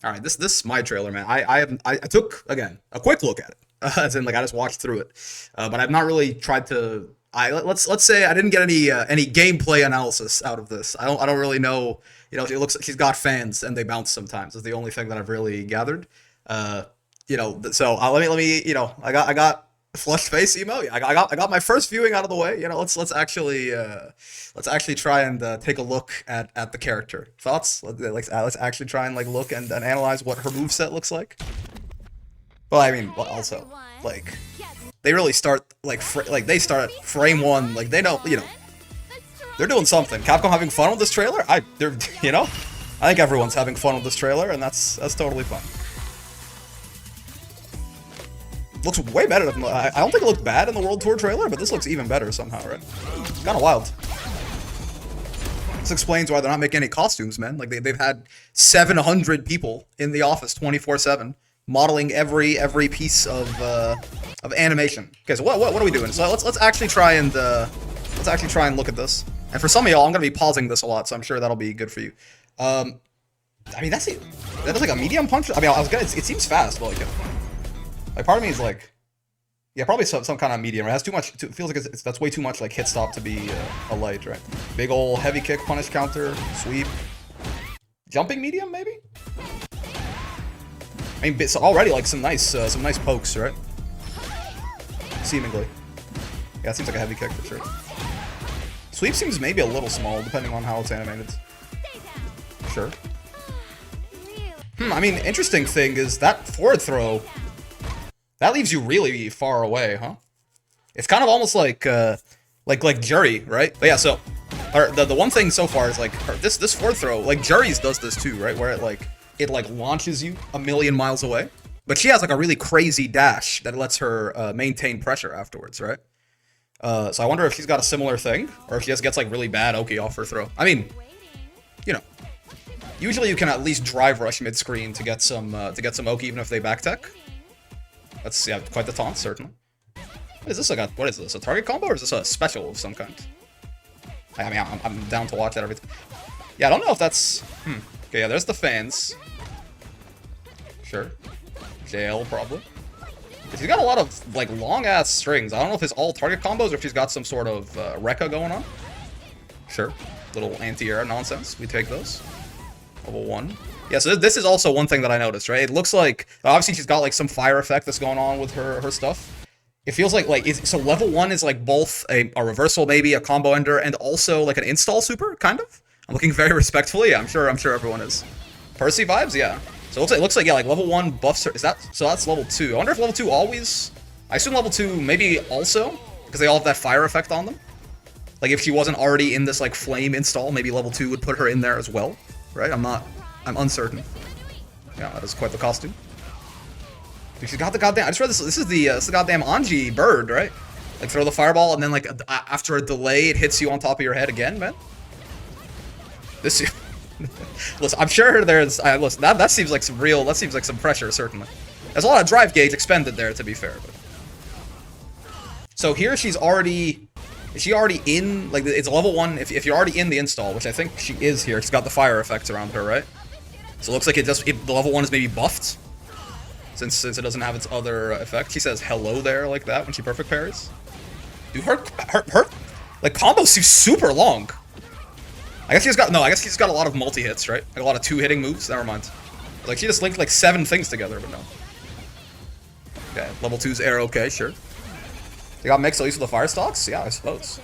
All right, this is my trailer, man. I took again a quick look at it, as in like I just watched through it, but I've not really tried to. Let's say I didn't get any gameplay analysis out of this. I don't really know. You know, it looks like she's got fans and they bounce sometimes. Is the only thing that I've really gathered. Uh, so let me I got flushed face emo. Yeah, I got my first viewing out of the way. You know, let's actually try and take a look at the character. Thoughts? Let's actually try and like look and analyze what her moveset looks like. Well, I mean, well, also like they really start like they start frame one like they know they're doing something. Capcom having fun with this trailer. They're I think everyone's having fun with this trailer, and that's totally fun. Looks way better than I don't think it looked bad in the World Tour trailer, but this looks even better somehow, right? It's kind of wild. This explains why they're not making any costumes, man. Like they've had 700 people in the office 24/7 modeling every piece of animation. Okay, so what are we doing? So let's actually try and look at this. And for some of y'all, I'm gonna be pausing this a lot, so I'm sure that'll be good for you. I mean that is like a medium punch. I mean I was gonna it seems fast, but like part of me is like, yeah, probably some kind of medium. It has too much. It feels like that's way too much like hit stop to be a light, right? Big ol' heavy kick, punish counter, sweep, jumping medium maybe. I mean, so already like some nice pokes, right? Seemingly, yeah, it seems like a heavy kick for sure. Sweep seems maybe a little small depending on how it's animated. Sure. I mean, interesting thing is that forward throw. That leaves you really far away, huh? It's kind of almost like Jury, right? But yeah, so the one thing so far is like this forward throw, like Jury's does this too, right? Where it launches you a million miles away. But she has like a really crazy dash that lets her maintain pressure afterwards, right? So I wonder if she's got a similar thing, or if she just gets like really bad Oki off her throw. I mean, you know, usually you can at least drive rush mid screen to get some Oki even if they back tech. That's, yeah, quite the taunt, certainly. What is this? What is this? A target combo, or is this a special of some kind? I mean, I'm down to watch that everything. Yeah, I don't know if that's... Okay, yeah, there's the fans. Sure. Jail, probably. She's got a lot of, like, long-ass strings. I don't know if it's all target combos, or if she's got some sort of Rekka going on. Sure. Little anti-air nonsense. We take those. Level 1. Yeah, so this is also one thing that I noticed, right? It looks like, obviously she's got like some fire effect that's going on with her stuff. It feels like so level 1 is like both a reversal maybe, a combo ender, and also like an install super, kind of. I'm looking very respectfully. Yeah, I'm sure everyone is. Percy vibes, yeah. So it looks like yeah, like level 1 buffs her. Is that, so that's level 2. I wonder if level 2 always, I assume level 2 maybe also, because they all have that fire effect on them. Like if she wasn't already in this like flame install, maybe level 2 would put her in there as well, right? I'm uncertain. Yeah, that is quite the costume. Dude, she's got the goddamn. I just read this. This is the goddamn Anji bird, right? Like throw the fireball and then like after a delay, it hits you on top of your head again, man. This. Listen, I'm sure there's. Listen, that seems like some real. That seems like some pressure, certainly. There's a lot of drive gauge expended there, to be fair. But. So here she's already. Is she already in? Like it's level 1. If you're already in the install, which I think she is here, she's got the fire effects around her, right? So it looks like the level 1 is maybe buffed, since it doesn't have its other effect. She says hello there like that when she perfect parries. Dude, her like combo seems super long. I guess she's got a lot of multi hits, right? Like a lot of 2-hitting moves. Never mind. Like she just linked like 7 things together, but no. Okay, level 2's air. Okay, sure. They got mixed at least with the fire stalks. Yeah, I suppose.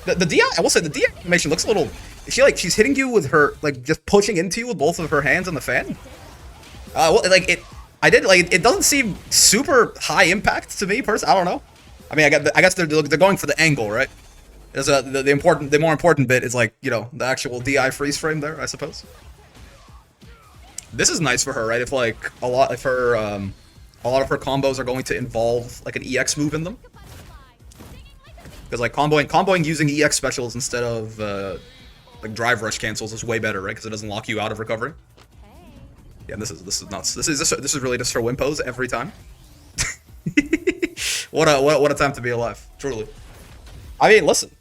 The DI, I will say the DI animation looks a little. She's hitting you with her, like, just pushing into you with both of her hands on the fan? Well, like, it doesn't seem super high impact to me, personally. I don't know. I mean, I guess they're going for the angle, right? The more important bit is, like, you know, the actual DI freeze frame there, I suppose. This is nice for her, right? If, like, a lot of her combos are going to involve, like, an EX move in them. Because, like, comboing using EX specials instead of, like drive rush cancels is way better, right? Because it doesn't lock you out of recovery. Yeah, this is nuts. This is really just for wimpos every time. what a time to be alive, truly. I mean, listen,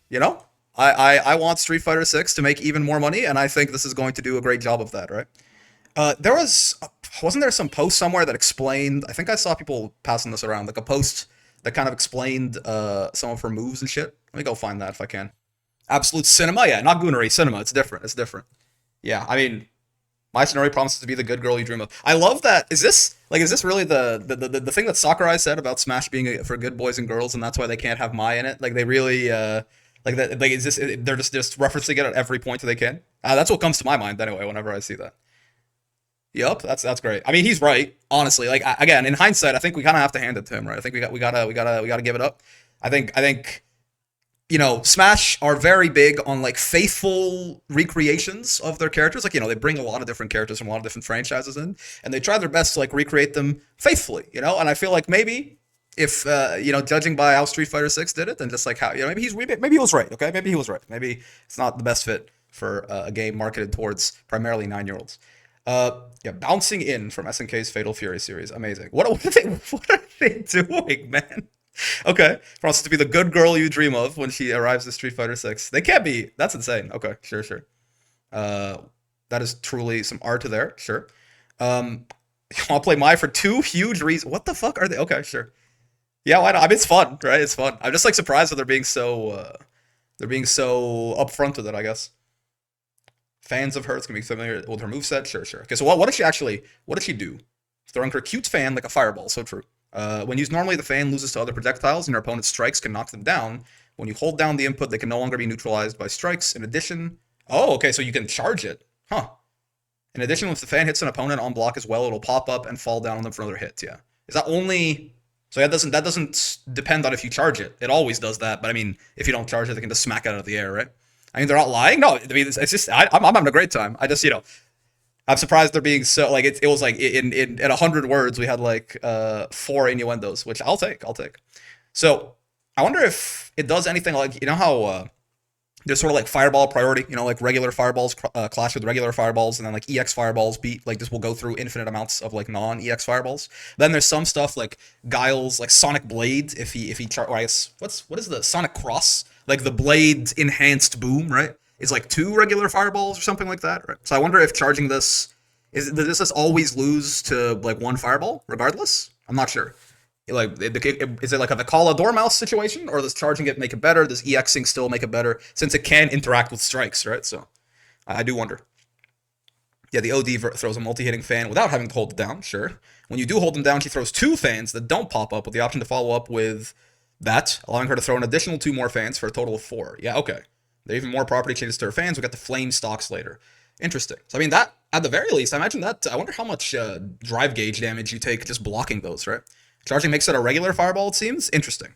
you know, I want Street Fighter 6 to make even more money, and I think this is going to do a great job of that, right? There was, wasn't there some post somewhere that explained? I think I saw people passing this around, like a post that kind of explained some of her moves and shit. Let me go find that if I can. Absolute cinema, yeah, not Goonery cinema. It's different. It's different. Yeah, I mean, my Tsunori promises to be the good girl you dream of. I love that. Is this really the thing that Sakurai said about Smash being for good boys and girls, and that's why they can't have Mai in it? Like they really like that. Like is this? They're just referencing it at every point that they can. That's what comes to my mind anyway. Whenever I see that. Yup, that's great. I mean, he's right. Honestly, like again, in hindsight, I think we kind of have to hand it to him, right? I think we gotta give it up. I think Smash are very big on like faithful recreations of their characters. Like, they bring a lot of different characters from a lot of different franchises in, and they try their best to like recreate them faithfully, And I feel like maybe if judging by how Street Fighter 6 did it, then just like how maybe he was right. Okay, maybe he was right. Maybe it's not the best fit for a game marketed towards primarily 9-year-olds. Yeah, bouncing in from SNK's Fatal Fury series, amazing. What are they doing, man? Okay, for us to be the good girl you dream of when she arrives at Street Fighter 6. They can't be. That's insane. Okay, sure. Uh, that is truly some art to there. Sure. I'll play Mai for two huge reasons. What the fuck are they? Okay, sure. Yeah, why not? I mean, it's fun, right? It's fun. I'm just like surprised that they're being so upfront with it, I guess. Fans of hers can be familiar with her moveset. Sure. Okay, so what did she do? Throwing her cute fan like a fireball. So true. When used normally, the fan loses to other projectiles, and your opponent's strikes can knock them down. When you hold down the input, they can no longer be neutralized by strikes. In addition, oh, okay, so you can charge it. Huh. In addition, if the fan hits an opponent on block as well, it'll pop up and fall down on them for another hit. Yeah. Is that only? So that doesn't depend on if you charge it. It always does that. But I mean, if you don't charge it, they can just smack it out of the air, right? I mean, they're not lying. No, I mean, it's just I'm having a great time. I just I'm surprised they're being so like it was like in 100 words we had like 4 innuendos, which I'll take. So I wonder if it does anything like how there's sort of like fireball priority, like regular fireballs clash with regular fireballs, and then like EX fireballs beat like this will go through infinite amounts of like non-EX fireballs. Then there's some stuff like Guile's like Sonic Blade if he or I guess what is the Sonic Cross, like the blade enhanced boom, right? Is like 2 regular fireballs or something like that, right? So I wonder if charging this does this always lose to like 1 fireball regardless? I'm not sure. Like, is it like a Vikala Dormouse situation, or does charging it make it better? Does EXing still make it better since it can interact with strikes, right? So I do wonder. Yeah, the OD throws a multi-hitting fan without having to hold it down. Sure. When you do hold them down, she throws 2 fans that don't pop up with the option to follow up with that, allowing her to throw an additional 2 more fans for a total of 4. Yeah, okay. There are even more property changes to her fans. We got the flame stocks later. Interesting. So I mean that at the very least, I imagine that. I wonder how much drive gauge damage you take just blocking those, right? Charging makes it a regular fireball, it seems. Interesting.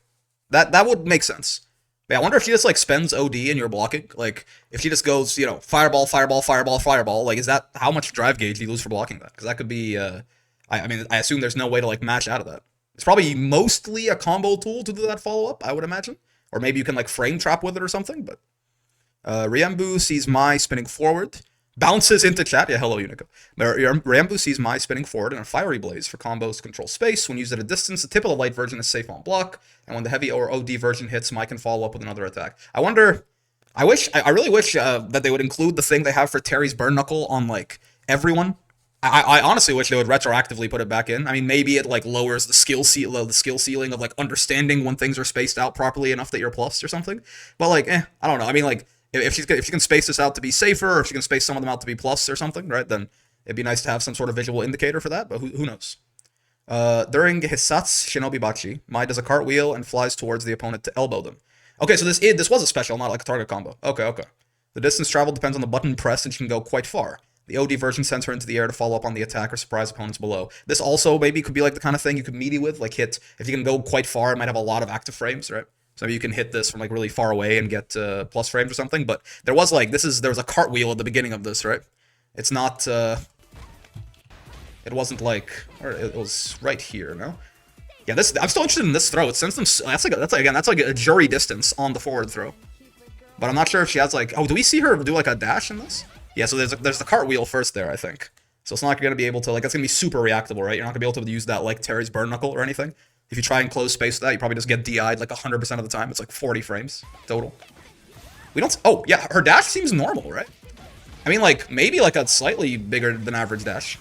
That would make sense. But yeah, I wonder if she just like spends OD in your blocking. Like if she just goes, fireball, like is that how much drive gauge you lose for blocking that? Because that could be I mean I assume there's no way to like match out of that. It's probably mostly a combo tool to do that follow-up, I would imagine. Or maybe you can like frame trap with it or something, but Ryembu sees Mai spinning forward. Bounces into chat. Yeah, hello, Unico. Rambo sees Mai spinning forward in a fiery blaze for combos to control space. When used at a distance, the tip of the light version is safe on block, and when the heavy or OD version hits, Mai can follow up with another attack. I really wish that they would include the thing they have for Terry's Burn Knuckle on like everyone. I honestly wish they would retroactively put it back in. I mean, maybe it like lowers the skill ceiling of like understanding when things are spaced out properly enough that you're plus or something. But like, I don't know. I mean, like. If she can space this out to be safer, or if she can space some of them out to be plus or something, right? Then it'd be nice to have some sort of visual indicator for that. But who knows? During Hisatsu Shinobi Bachi, Mai does a cartwheel and flies towards the opponent to elbow them. Okay, so this was a special, not like a target combo. Okay. The distance traveled depends on the button press, and she can go quite far. The OD version sends her into the air to follow up on the attack or surprise opponents below. This also maybe could be like the kind of thing you could melee with, like hit. If you can go quite far, it might have a lot of active frames, right? So maybe you can hit this from like really far away and get plus frames or something. But there was a cartwheel at the beginning of this, right? It's not. It wasn't like, or it was right here, no? Yeah, I'm still interested in this throw. It sends them. That's like a jury distance on the forward throw. But I'm not sure if she has like. Oh, do we see her do like a dash in this? Yeah, so there's the cartwheel first there, I think. So it's not gonna be able to like. It's gonna be super reactable, right? You're not gonna be able to use that like Terry's Burn Knuckle or anything. If you try and close space with that, you probably just get DI'd like 100% of the time. It's like 40 frames total. We don't. Oh, yeah, her dash seems normal, right? I mean, like, maybe like a slightly bigger than average dash.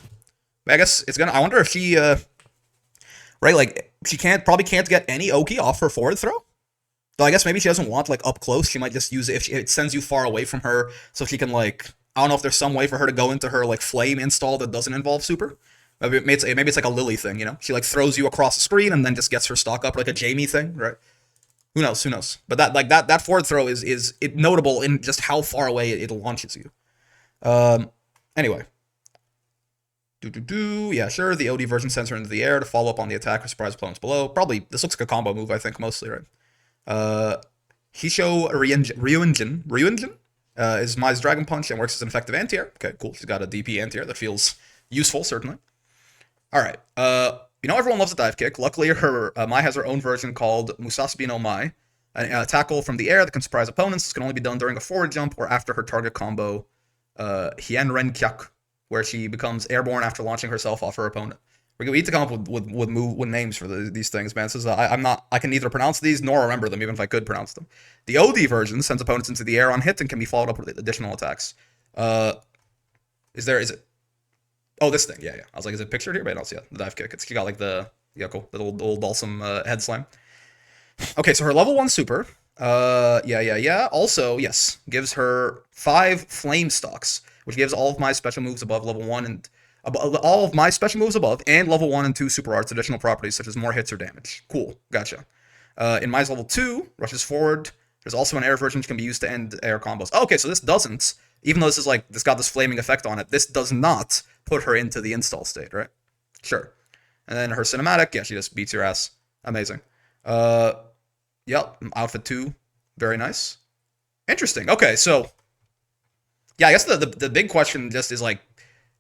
But I guess it's gonna, I wonder if she, right, like, she probably can't get any Oki off her forward throw. Though I guess maybe she doesn't want, like, up close. She might just use it if it sends you far away from her, so she can, like, I don't know if there's some way for her to go into her, like, flame install that doesn't involve super. Maybe it's like a Lily thing, you know? She, like, throws you across the screen and then just gets her stock up, like a Jamie thing, right? Who knows? Who knows? But that forward throw is notable in just how far away it launches you. Anyway. Yeah, sure. The OD version sends her into the air to follow up on the attack or surprise opponents below. Probably, this looks like a combo move, I think, mostly, right? Hisho Ryujin is Mai's Dragon Punch and works as an effective anti-air. Okay, cool. She's got a DP anti-air that feels useful, certainly. Alright, you know everyone loves a dive kick. Luckily, Mai has her own version called Musasabi no Mai. A tackle from the air that can surprise opponents. This can only be done during a forward jump or after her target combo, Hienren Kyaku, where she becomes airborne after launching herself off her opponent. We need to come up with names for these things, man. This is, I can neither pronounce these nor remember them, even if I could pronounce them. The OD version sends opponents into the air on hit and can be followed up with additional attacks. Is it? Oh, this thing. Yeah. I was like, is it pictured here? But I don't see it. The dive kick. She got like cool. The little balsam head slam. Okay, so her level 1 super. Yeah. Also, yes, gives her 5 flame stocks, which gives all of my special moves above level 1 and all of my special moves above and level 1 and 2 super arts additional properties such as more hits or damage. Cool, gotcha. In Mai's level 2, rushes forward. There's also an air version which can be used to end air combos. Oh, okay, so this doesn't, even though this got this flaming effect on it, this does not put her into the install state, right? Sure. And then her cinematic, yeah, she just beats your ass. Amazing. Yep, outfit 2, very nice. Interesting. Okay, so yeah, I guess the big question just is like,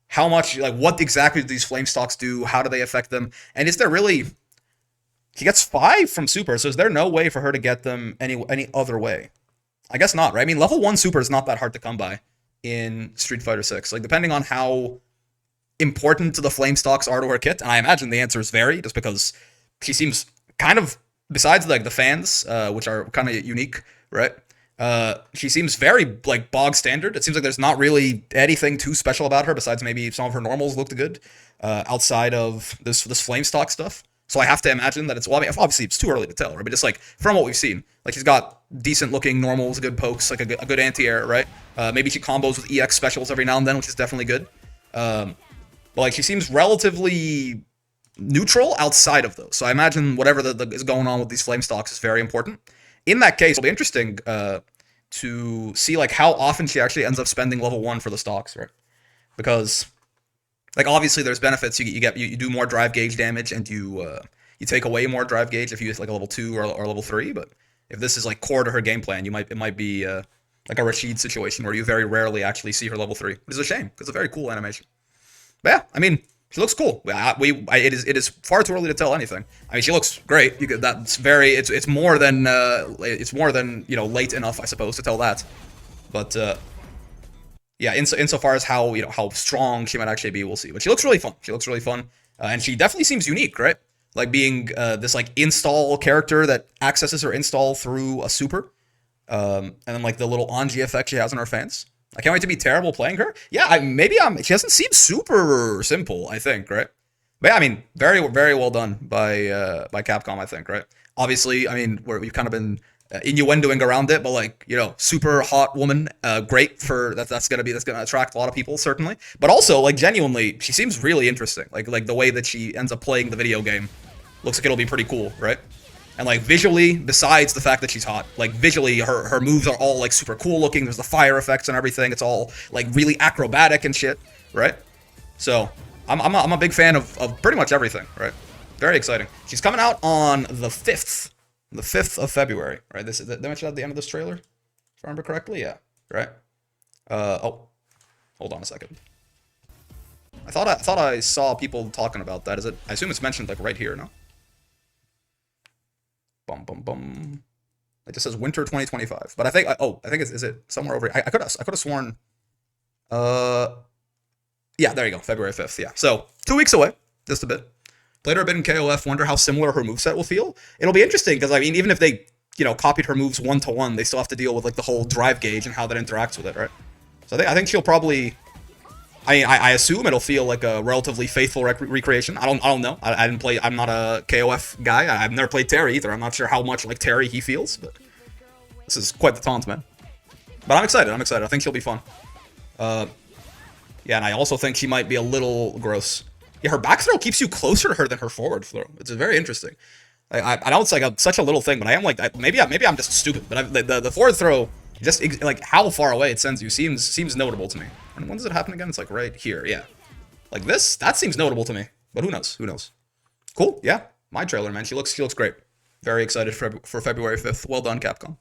how much, like, what exactly do these flame stocks do? How do they affect them? And is there really... She gets 5 from super, so is there no way for her to get them any other way? I guess not, right? I mean, level 1 super is not that hard to come by in Street Fighter 6. Like, depending on how important the flame stocks are to her kit, and I imagine the answers vary, just because she seems kind of, besides, like, the fans, which are kind of unique, right? She seems very, like, bog standard. It seems like there's not really anything too special about her besides maybe some of her normals looked good, outside of this flame stock stuff. So I have to imagine that it's, well, I mean, obviously it's too early to tell, right? But just, like, from what we've seen, like, she's got decent looking normals, good pokes, like a good anti-air, right? Maybe she combos with EX specials every now and then, which is definitely good. But, like, she seems relatively neutral outside of those. So I imagine whatever is going on with these flame stocks is very important. In that case, it'll be interesting to see, like, how often she actually ends up spending level 1 for the stocks, right? Because, like, obviously there's benefits. You do more drive gauge damage, and you take away more drive gauge if you use, like, a level 2 or level 3. But if this is, like, core to her game plan, it might be like a Rashid situation where you very rarely actually see her level 3, which is a shame because it's a very cool animation. But yeah, I mean, she looks cool. It is far too early to tell anything. I mean, she looks great. It's more than late enough, I suppose, to tell that. But yeah, insofar as how strong she might actually be, we'll see. But she looks really fun. And she definitely seems unique, right? Like being this like install character that accesses her install through a super, and then like the little Anji effect she has on her fans. I can't wait to be terrible playing her. Yeah, she doesn't seem super simple, I think, right? But yeah, I mean, very, very well done by Capcom, I think, right? Obviously, I mean, we've kind of been innuendoing around it, but like, super hot woman, great for that's gonna attract a lot of people, certainly. But also, like, genuinely, she seems really interesting. Like the way that she ends up playing the video game looks like it'll be pretty cool, right? And like visually, besides the fact that she's hot, like visually, her moves are all like super cool looking. There's the fire effects and everything. It's all like really acrobatic and shit, right? So I'm a big fan of pretty much everything, right? Very exciting. She's coming out on the 5th of February, right? They mentioned at the end of this trailer, if I remember correctly. Yeah, right. Oh, hold on a second. I thought I saw people talking about that. Is it? I assume it's mentioned like right here, no? Bum. It just says winter 2025. But I think is it somewhere over here? I could have sworn. Yeah, there you go. February 5th. Yeah. So 2 weeks away, just a bit. Played her a bit in KOF. Wonder how similar her moveset will feel. It'll be interesting because I mean, even if they copied her moves 1-to-1, they still have to deal with like the whole drive gauge and how that interacts with it, right? So I think she'll probably. I assume it'll feel like a relatively faithful recreation. I don't know. I didn't play. I'm not a KOF guy. I've never played Terry either. I'm not sure how much like Terry he feels, but this is quite the taunt, man. But I'm excited. I'm excited. I think she'll be fun. Yeah, and I also think she might be a little gross. Yeah, her back throw keeps you closer to her than her forward throw. It's very interesting. I know it's like such a little thing, but I am like maybe I'm just stupid. But the forward throw, just like how far away it sends you, seems notable to me. And when does it happen again? It's like right here. Yeah, like this. That seems notable to me. But who knows? Who knows? Cool. Yeah, my trailer, man. She looks great. Very excited for February 5th. Well done, Capcom.